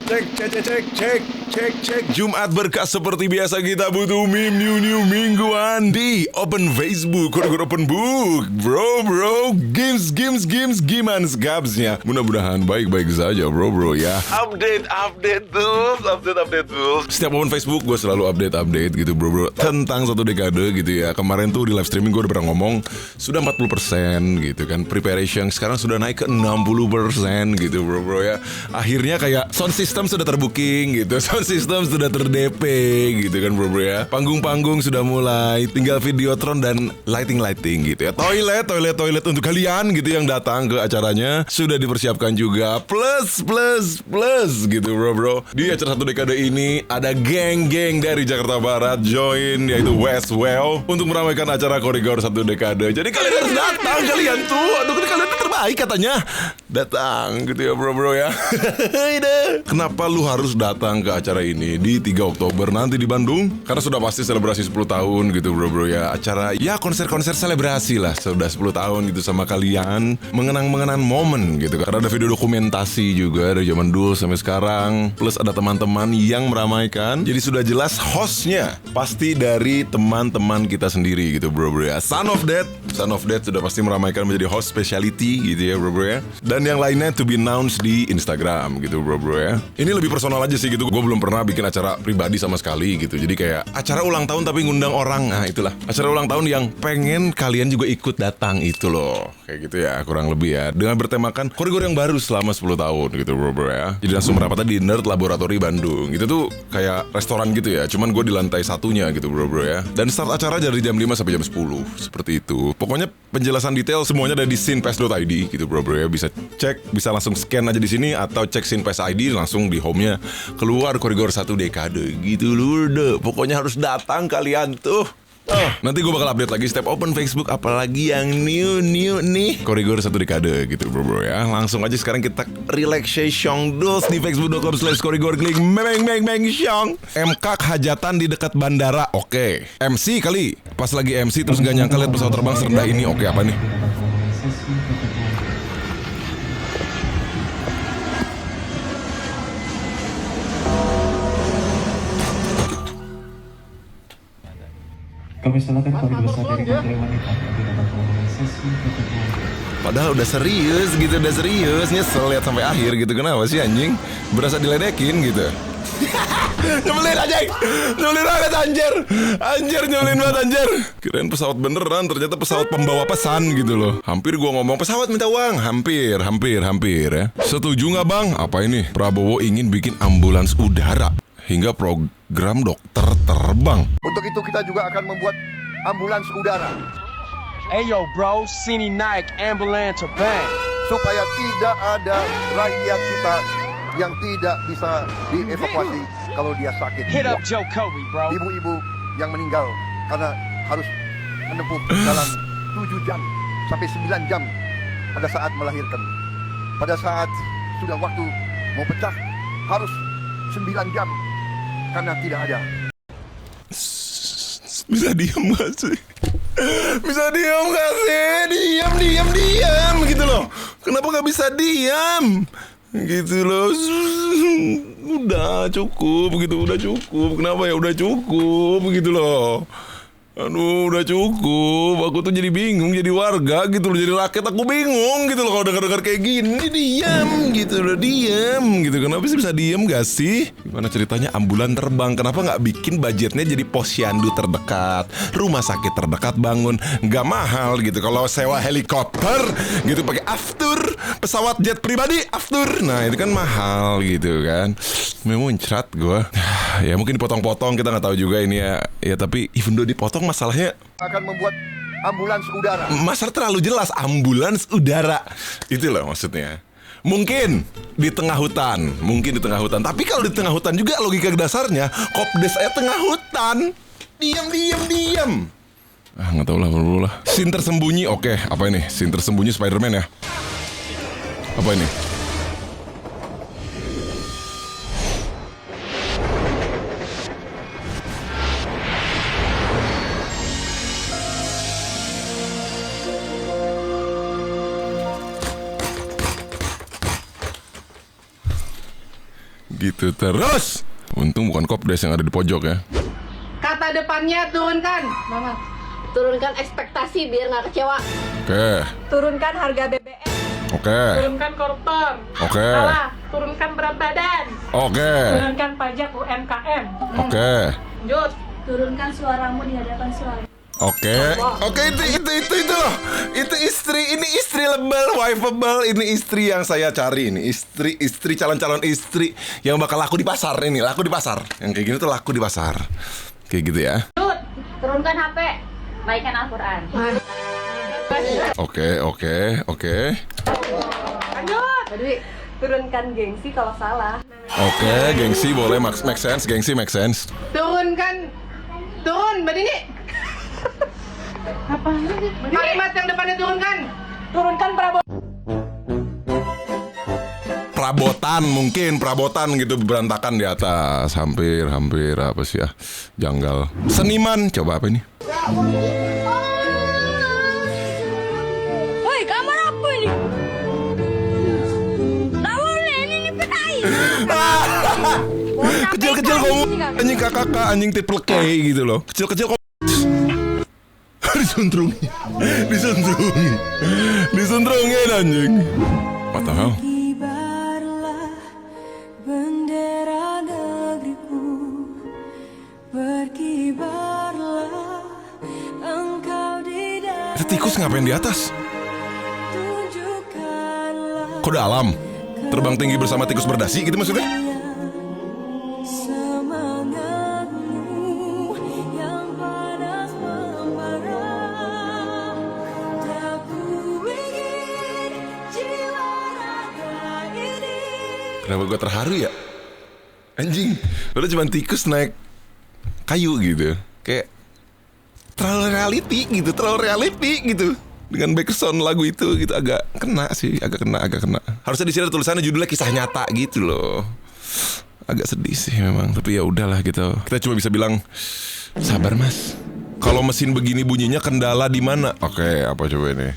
Cek. Jumat berkah seperti biasa kita butuh meme new mingguan di Open Facebook, kode Open Book. Bro, games gimana gabsnya? Mudah-mudahan baik-baik saja bro ya. Update tools. Setiap Open Facebook gue selalu update gitu bro tentang satu dekade gitu ya. Kemarin tuh di live streaming gue udah pernah ngomong sudah 40% gitu kan. Preparation sekarang sudah naik ke 60% gitu bro ya. Akhirnya kayak sound system sudah terbooking gitu. Sound system sudah ter-DP gitu kan bro ya. Panggung-panggung sudah mulai, tinggal videotron dan lighting gitu ya. Toilet untuk kalian gitu yang datang ke acaranya sudah dipersiapkan juga. Plus gitu bro. Di acara satu dekade ini ada geng-geng dari Jakarta Barat join, yaitu Westwell, untuk meramaikan acara Korigor satu dekade. Jadi kalian harus datang kalian tuh. Aduh, kalian tuh terbaik katanya. Datang gitu ya bro ya. Kenapa lu harus datang ke acara ini di 3 Oktober nanti di Bandung? Karena sudah pasti selebrasi 10 tahun gitu bro ya. Acara ya konser-konser selebrasi lah. Sudah 10 tahun gitu sama kalian. Mengenang momen gitu. Karena ada video dokumentasi juga dari zaman dulu sampai sekarang. Plus ada teman-teman yang meramaikan. Jadi sudah jelas hostnya pasti dari teman-teman kita sendiri gitu bro ya. Son of Death sudah pasti meramaikan menjadi host speciality gitu ya bro ya. Dan yang lainnya to be announced di Instagram gitu bro ya. Ini lebih personal aja sih gitu. Gue belum pernah bikin acara pribadi sama sekali gitu. Jadi kayak acara ulang tahun tapi ngundang orang. Nah itulah acara ulang tahun yang pengen kalian juga ikut datang itu loh. Kayak gitu ya kurang lebih ya. Dengan bertemakan Korigor yang baru selama 10 tahun gitu bro ya. Jadi langsung merapat di Nerd Laboratory Bandung. Itu tuh kayak restoran gitu ya. Cuman gue di lantai satunya gitu bro ya. Dan start acara dari jam 5 sampai jam 10. Seperti itu. Pokoknya penjelasan detail semuanya ada di sinpass.id gitu bro ya. Bisa cek, bisa langsung scan aja di sini atau cek Sinpass ID langsung di home-nya keluar Korigor satu dekade gitu loh. Pokoknya harus datang kalian tuh. Nanti gue bakal update lagi setiap Open Facebook, apalagi yang new nih Korigor satu dekade gitu bro ya. Langsung aja sekarang kita relaxation dulu di facebook.com/korigor. Klik meng syong. MK hajatan di dekat bandara. Oke. MC kali. Pas lagi MC terus gak nyangka lihat pesawat terbang serendah ini. Oke, apa nih? Kami silakan kami besar dari Menteri Wanita untuk dapat melakukan sesi pertemuan. Padahal udah serius nyesel lihat sampai akhir gitu. Kenapa sih anjing? Berasa diledekin gitu. Nyebelin banget anjir nyebelin banget anjir. Kirain pesawat beneran, ternyata pesawat pembawa pesan gitu loh. Hampir gua ngomong pesawat minta uang. Hampir ya. Setuju gak bang? Apa ini? Prabowo ingin bikin ambulans udara hingga program dokter terbang. Untuk itu kita juga akan membuat ambulans udara. Ayo bro, sini naik ambulans terbang. Supaya tidak ada rakyat kita yang tidak bisa dievakuasi kalau dia sakit. Hit up Jokowi bro. Ibu-ibu yang meninggal karena harus menempuh dalam 7 jam sampai 9 jam pada saat melahirkan. Pada saat sudah waktu mau pecah harus 9 jam karena tidak ada. Bisa diam gak sih? Diam gitu loh. Kenapa gak bisa diam? Gitu loh. Udah cukup. Kenapa ya udah cukup gitu loh. Aduh udah cukup. Aku tuh jadi bingung, jadi warga gitu loh. Jadi rakyat aku bingung gitu loh. Kalau dengar kayak gini diam gitu loh. Diam gitu. Kenapa sih bisa diam gak sih? Gimana ceritanya ambulan terbang? Kenapa gak bikin budgetnya jadi posyandu terdekat, rumah sakit terdekat bangun, gak mahal gitu. Kalau sewa helikopter gitu pakai aftur, pesawat jet pribadi aftur. Nah itu kan mahal gitu kan. Memuncrat gue. Ya mungkin dipotong-potong, kita gak tahu juga ini ya. Ya tapi even though dipotong masalahnya Akan membuat ambulans udara. masalah terlalu jelas. Ambulans udara itu loh maksudnya. Mungkin di tengah hutan. Tapi kalau di tengah hutan juga logika dasarnya Kopdes aja tengah hutan. Diam. Gak tau lah. Scene tersembunyi. Oke, apa ini? Scene tersembunyi Spider-Man ya. Apa ini? Gitu terus. Untung bukan Kopdes yang ada di pojok ya. Kata depannya turunkan. Mama. Turunkan ekspektasi biar nggak kecewa. Oke. Turunkan harga BBM. Oke. Turunkan koruptor. Oke. Salah. Turunkan berat badan. Oke. Turunkan pajak UMKM. Oke. Lanjut. Turunkan suaramu di hadapan suami. Oke, itu loh. Itu istri, ini istri lebel, wifeable, ini istri yang saya cari ini. Istri calon istri yang bakal laku di pasar ini, laku di pasar. Yang kayak gini tuh laku di pasar. Kayak gitu ya. Turunkan HP. Baikkan Al-Quran. Oke. Lanjut. Jadi turunkan gengsi kalau salah. Oke, gengsi boleh make sense, gengsi make sense. Turun Mbak Dini. Apa ini? Kalimat yang depannya turunkan. Turunkan perabotan gitu berantakan di atas. Hampir apa sih ya? Janggal. Seniman, coba apa ini? Woi, kamar apa ini? Tahu ini petai. Kecil-kecil kamu anjing kakak anjing triple K gitu loh. Kecil-kecil kamu disuntrungin anjing. What the hell? Berkibarlah bendera negeriku, berkibarlah engkau di dalam. Itu tikus ngapain di atas? Tunjukkanlah Kok dalam? Terbang tinggi bersama tikus berdasi gitu maksudnya? semangatmu yang panas membara. Tak ku ingin jiwa raga ini. Kenapa gue terharu ya? Anjing, udah cuma tikus naik kayu gitu. Kayak terlalu reality gitu. Dengan background lagu itu gitu agak kena. Harusnya di sini ada tulisannya judulnya kisah nyata gitu loh. Agak sedih sih memang, tapi ya udahlah gitu. Kita cuma bisa bilang sabar mas. Kalau mesin begini bunyinya kendala di mana? Oke, apa coba ini?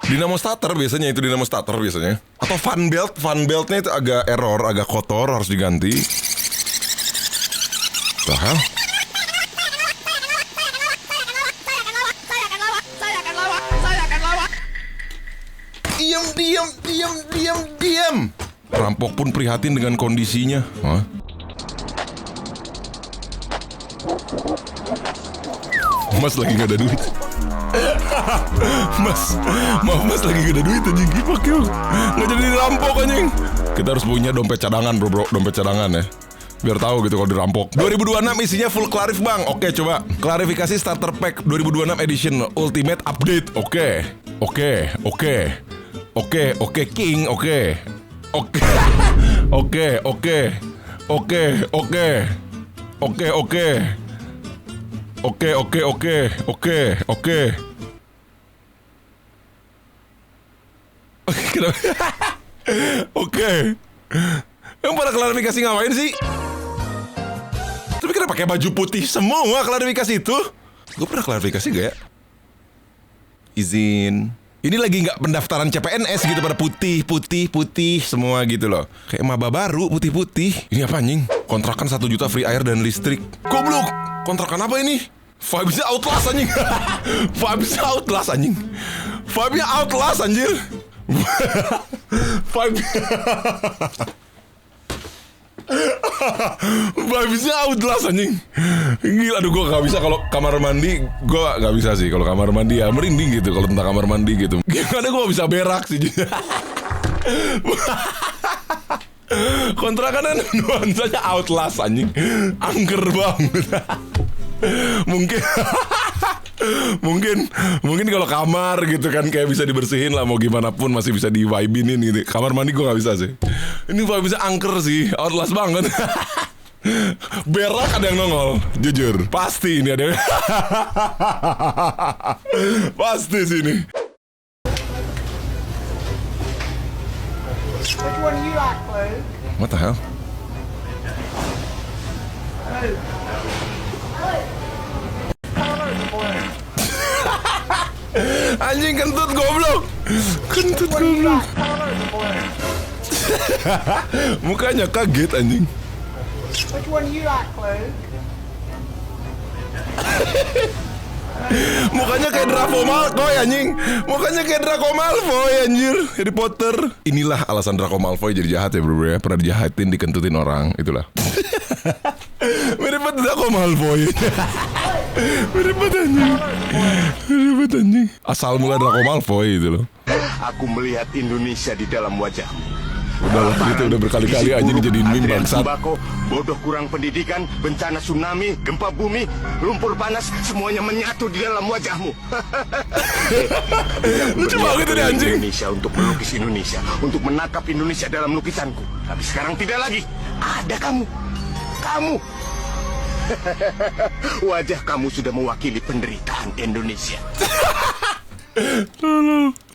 Dinamo starter biasanya atau fan beltnya itu agak error, agak kotor, harus diganti. Hah? Diam. Rampok pun prihatin dengan kondisinya. Hah? Mas lagi gak ada duit. Mas lagi gak ada duit anjing. Pakai nggak jadi dirampok anjing. Kita harus punya dompet cadangan bro, dompet cadangan ya. Biar tahu gitu kalau dirampok. 2026 isinya full clarif bang. Oke coba klarifikasi starter pack 2026 edition ultimate update. Oke King. Oke. Oke. Yang pada klarifikasi ngapain sih? Tapi kenapa pakai baju putih semua klarifikasi itu? Gue pernah klarifikasi gak ya? Izin. Ini lagi nggak pendaftaran CPNS gitu pada putih semua gitu loh. Kayak maba baru putih. Ini apa anjing? Kontrakan 1 juta free air dan listrik. Goblok. Kontrakan apa ini? Vibes-nya outlast anjing. Vibes-nya outlast anjing. Vibe-nya outlast anjir. Vibes-nya outlast anjing. Gila, aduh gue gak bisa kalau kamar mandi. Gue gak bisa sih kalau kamar mandi ya. Merinding gitu kalau tentang kamar mandi gitu. Gimana gue gak bisa berak sih. Kontrakan nuansanya outlast anjing. Angker banget. Mungkin kalau kamar gitu kan kayak bisa dibersihin lah, mau gimana pun masih bisa di vibe-inin gitu. Kamar mandi gue gak bisa sih. Ini bisa angker sih, outlast banget. Berak ada yang nongol, jujur. Pasti ini ada yang pasti sih ini. Which one you like, Blue? What the hell? Anjing kentut goblok. Kentut goblok. Mukanya kaget anjing. Which one you like, Chloe? Mukanya kayak Draco Malfoy anjing. Mukanya kayak Draco Malfoy anjir. Harry Potter. Inilah alasan Draco Malfoy jadi jahat ya bro ya. Pernah dijahatin, dikentutin orang. Itulah. Mirip banget Draco Malfoy. Mirip banget anjing. Mirip banget anjing. Asal mula Draco Malfoy itu loh. Aku melihat Indonesia di dalam wajahmu. Udah lah itu udah berkali-kali aja dijadiin meme bangsat. Sembako, bodoh kurang pendidikan, bencana tsunami, gempa bumi, lumpur panas, semuanya menyatu di dalam wajahmu. Lucu banget ini anjing. Indonesia untuk melukis Indonesia, untuk menangkap Indonesia dalam lukisanku. Tapi sekarang tidak lagi. Ada kamu. Kamu. Wajah kamu sudah mewakili penderitaan Indonesia.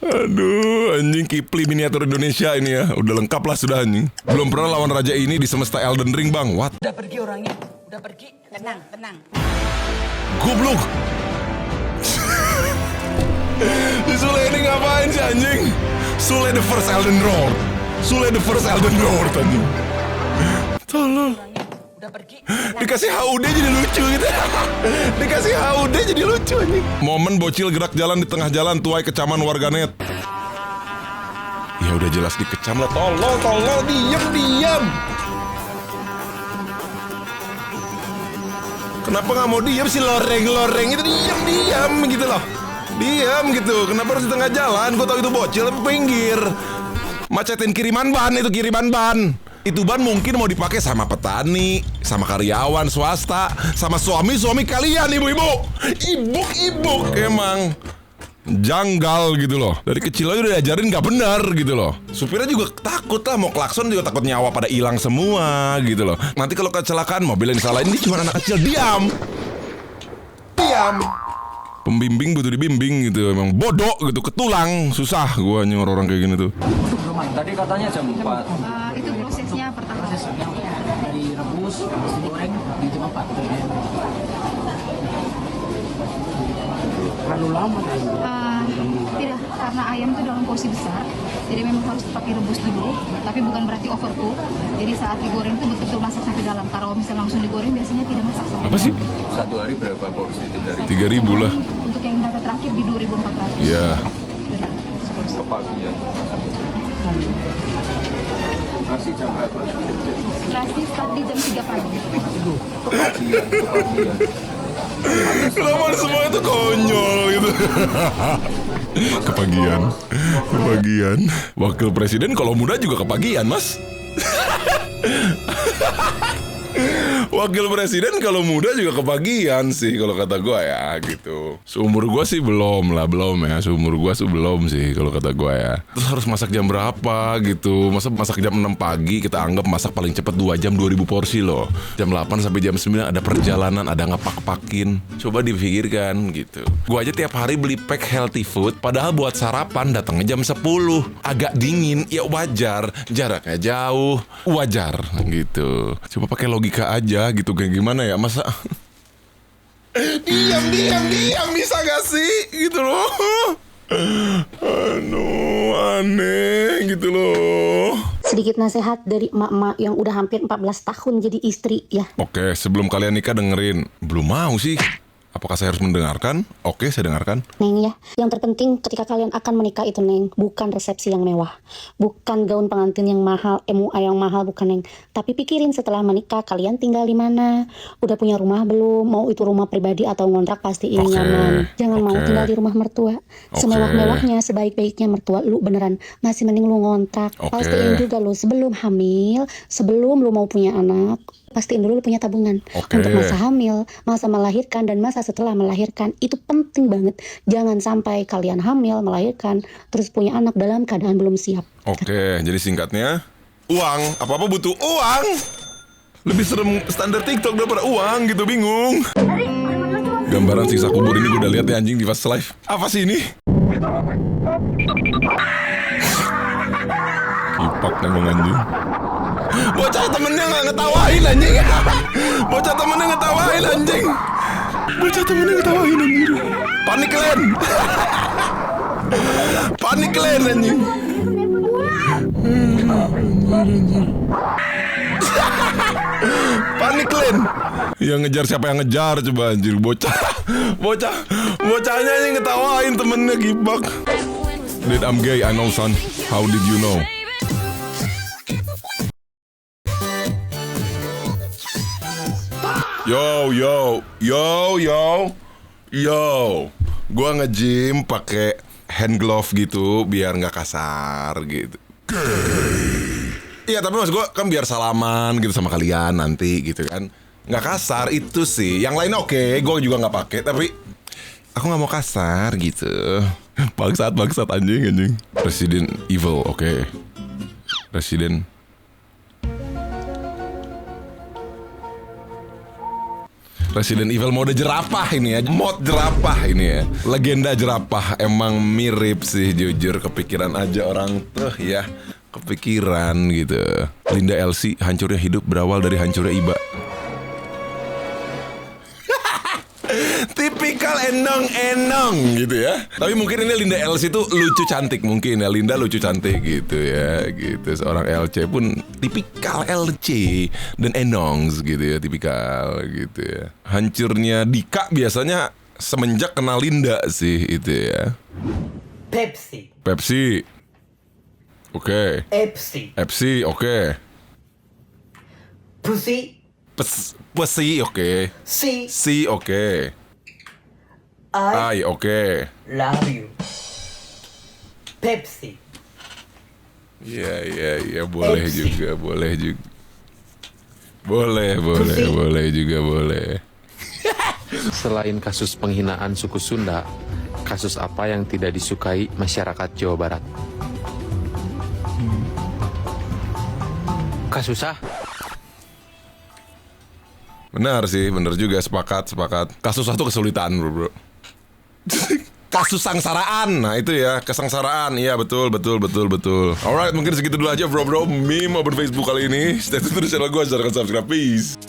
Aduh, anjing Kipli miniatur Indonesia ini ya. Udah lengkap lah sudah anjing. Belum pernah lawan raja ini di semesta Elden Ring bang. What? Udah pergi orangnya. Udah pergi. Tenang, tenang. Goblok. Si Sule ini ngapain sih anjing? Sule the first Elden Lord. Sule the first Elden Lord anjing. Tolong. Udah pergi. Dikasih HUD jadi lucu gitu. Dikasih HUD jadi lucu anjing. Momen bocil gerak jalan di tengah jalan tuai kecaman warganet. Ya udah jelas dikecam lah. Tolong, diam. Kenapa nggak mau diam sih loreng itu diam gitu loh. Diam gitu. Kenapa harus di tengah jalan? Gue tau itu bocil tapi pinggir. Macetin kiriman ban. Itu ban mungkin mau dipakai sama petani, sama karyawan swasta, sama suami kalian ibu-ibu. Ibuk emang janggal gitu loh. Dari kecil aja udah diajarin nggak benar gitu loh. Supirnya juga takut lah, mau klakson juga takut nyawa pada hilang semua gitu loh. Nanti kalau kecelakaan mobil yang disalahin ini cuma anak kecil. Diam. Pembimbing butuh dibimbing gitu. Emang bodoh gitu, ketulang. Susah gua nyuruh orang kayak gini tuh. Tadi katanya jam 4. Itu prosesnya pertama. Dari rebus, terus digoreng di jam 4. Terlalu lama kan? Tidak, karena ayam itu dalam porsi besar, jadi memang harus tetap direbus dulu, tapi bukan berarti overcook. Jadi saat digoreng itu betul-betul masak sampai dalam. Kalau misalnya langsung digoreng biasanya tidak masak sampai Apa sih? Satu hari berapa porsi? 3.000 lah. Untuk yang data terakhir di 2.400. Iya. Kepagian. Nasi jam berapa? Nasi start di jam 3 pagi. Kepagian. Kenapa semua itu konyol gitu. Kepagian. Wakil presiden kalau muda juga kepagian mas. Wakil presiden kalau muda juga kepagian sih kalau kata gue ya gitu. Seumur gue sih belum ya. Seumur gue sih belum sih kalau kata gue ya. Terus harus masak jam berapa gitu. Masa masak jam 6 pagi kita anggap masak paling cepat 2 jam 2.000 porsi loh. Jam 8 sampai jam 9 ada perjalanan, ada ngepak-pakin. Coba dipikirkan gitu. Gue aja tiap hari beli pack healthy food, padahal buat sarapan datangnya jam 10. Agak dingin, ya wajar. Jaraknya jauh, wajar gitu. Coba pakai logika aja gitu, kayak gimana ya, masa diam bisa gak sih gitu loh. Aduh, aneh gitu loh. Sedikit nasihat dari emak-emak yang udah hampir 14 tahun jadi istri ya. Oke, sebelum kalian nikah dengerin. Belum mau sih. Apakah saya harus mendengarkan? Oke, saya dengarkan. Neng ya, yang terpenting ketika kalian akan menikah itu Neng, bukan resepsi yang mewah, bukan gaun pengantin yang mahal, MUA yang mahal, bukan Neng. Tapi pikirin setelah menikah kalian tinggal di mana, udah punya rumah belum, mau itu rumah pribadi atau ngontrak pasti ini nyaman. Jangan mau tinggal di rumah mertua. Semewah-mewahnya, sebaik-baiknya mertua lu beneran masih mending lu ngontrak. Pastiin juga lu sebelum hamil, sebelum lu mau punya anak, pastiin dulu lu punya tabungan untuk masa hamil, masa melahirkan, dan masa setelah melahirkan. Itu penting banget. Jangan sampai kalian hamil, melahirkan, terus punya anak dalam keadaan belum siap. Oke, jadi singkatnya, uang. Apa-apa butuh uang. Lebih serem standar TikTok daripada uang gitu, bingung. Gambaran sisa kubur ini gue udah lihat ya anjing di Fast Life. Apa sih ini? Kipak nanggung anjing. Bocah temennya nggak ngetawain anjing. Bocah temennya ngetawain anjing. Bocah temennya ngetawain anjing. Panik kalian. Panik kalian anjing. Panik kalian. Yang ngejar siapa yang ngejar coba anjir. Bocahnya yang ngetawain temennya gibak. Dude, I'm gay, I know son. How did you know? Yo. Gua nge-gym pakai hand glove gitu biar nggak kasar gitu. Iya, tapi mas gue kan biar salaman gitu sama kalian nanti gitu kan. Nggak kasar itu sih. Yang lainnya oke, gue juga nggak pakai. Tapi aku nggak mau kasar gitu. Bangsat anjing. Resident Evil, oke. Resident Evil mode jerapah ini ya. Mod jerapah ini ya. Legenda jerapah. Emang mirip sih jujur. Kepikiran aja orang tuh ya. Kepikiran gitu. Linda Elsie, hancurnya hidup berawal dari hancurnya Iba. Tipikal enong gitu ya. Tapi mungkin ini Linda Elsie tuh lucu cantik mungkin ya. Linda lucu cantik gitu ya. Gitu. Seorang LC pun tipikal LC dan enongs gitu ya. Tipikal gitu ya. Hancurnya Dika biasanya semenjak kenal Linda sih itu ya. Pepsi. Oke. Epsi, oke. Pussy, oke. Si, oke. I, oke. Love you. Pepsi. Iya, boleh Pepsi. juga. Boleh juga. Selain kasus penghinaan suku Sunda, kasus apa yang tidak disukai masyarakat Jawa Barat? Kasusah? Benar juga, sepakat. Kasus satu kesulitan bro. Kasus sangsaraan, nah itu ya, kesengsaraan. Iya betul. Alright, mungkin segitu dulu aja bro. Meme Open Facebook kali ini. Stay tune terus channel gue, jangan subscribe, peace.